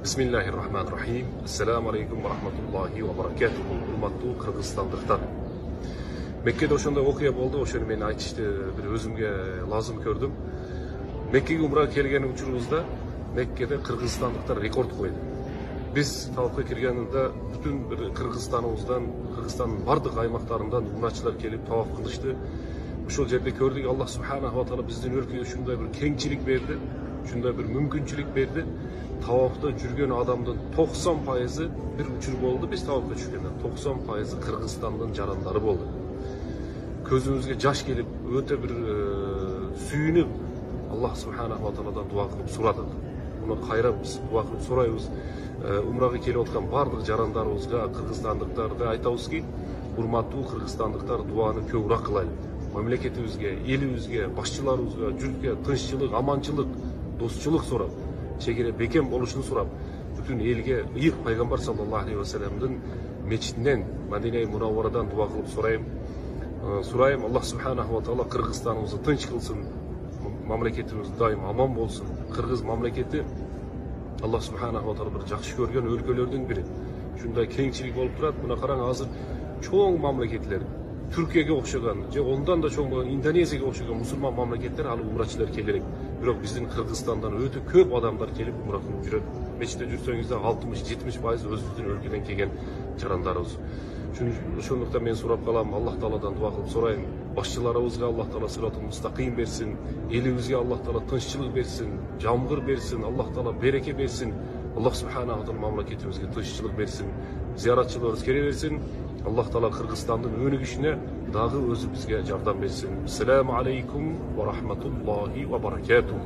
Bismillahirrahmanirrahim. Assalamu alaikum wa rahmatullahi wa barakatuhu. Urmattуу Kırgızstandыктар. Меккеде ошондой окуя болду, ошону мен айтышты бир өзүмгө лазым көрдүм. Меккеге умра келген учурубузда Меккеде кыргызстандыктар рекорд койду. Биз талапка киргенде бүтүн бир Кыргызстандын бардык аймактарынан умрачылар келип таваф кылышты. Ошол жерде көрдүк, Аллах субханаху ва таала биздин өлкөгө ушундай бир кеңчилик берди, ушундай бир мүмкүнчүлүк берди. Tavafta жүрген адамдын 90% bir uçur болду. Biz tavafta жүргенде 90% Kırgızstan'dan жарандары болду. Көзүбүзгө жаш келип, өтө бир сүйүнүп, Аллах субханаху ва тааладан дуа кылып сурадык. Муну кайрап биз дуа кылып сурайбыз. Умрага келип аткан бардык жарандарыбызга, кыргызстандыктарга айтабызки, урматтуу кыргызстандыктар, дуаны көбүрөөк кылайлы. Мамлекетибизге, элибизге, башчыларыбызга жүрккө тынччылык, аманчылык, достчулук сурап, чегере бекем болушун сурап, бүтүн элге ыйык пайгамбар саллаллаху алейхи ва салламдын мечитинен, Мадина-и Мунавварадан дуа кылып сурайм. Аллах субханаху ва таала Кыргызстаныбызды тынч кылсын, мамлекетибиз дайым аман болсун. Кыргыз мамлекети Аллах субханаху ва таала бир жакшы көргөн өлкөлөрдүн бири. Ушундай кеңчилик болуп турат. Мына караң, азыр чоң мамлекетлер, Türkiye'ye okşagan, ondan da çok Indonezya'ya okşagan musulman mamleketler alı umraçılar gelerek. Bırak bizim Kırgızistan'dan öte köp adamlar gelip umra kılıp жүрөт. Meçhide жүрсөңүз 60-70% özümüzdün өлkөдөн kelgen жарандарыбыз. Ошондуктан мен сурап калам, Аллах Тааладан дуа кылып сурайм. Башчыларыбызга Аллах Таала сыратыл мустаким берсин, элибизге Аллах Таала тынччылык берсин, жамгыр берсин, Аллах Таала береке берсин. Аллах субханаху ва таала мамлекетибизге тынччылык берсин, зияратчыларыбыз келе берсин. Allah Taala Kırgızstan'ın önügüşüne dağı özü bizge jardam versin. Selamun aleykum ve rahmetullahi ve berekatuhu.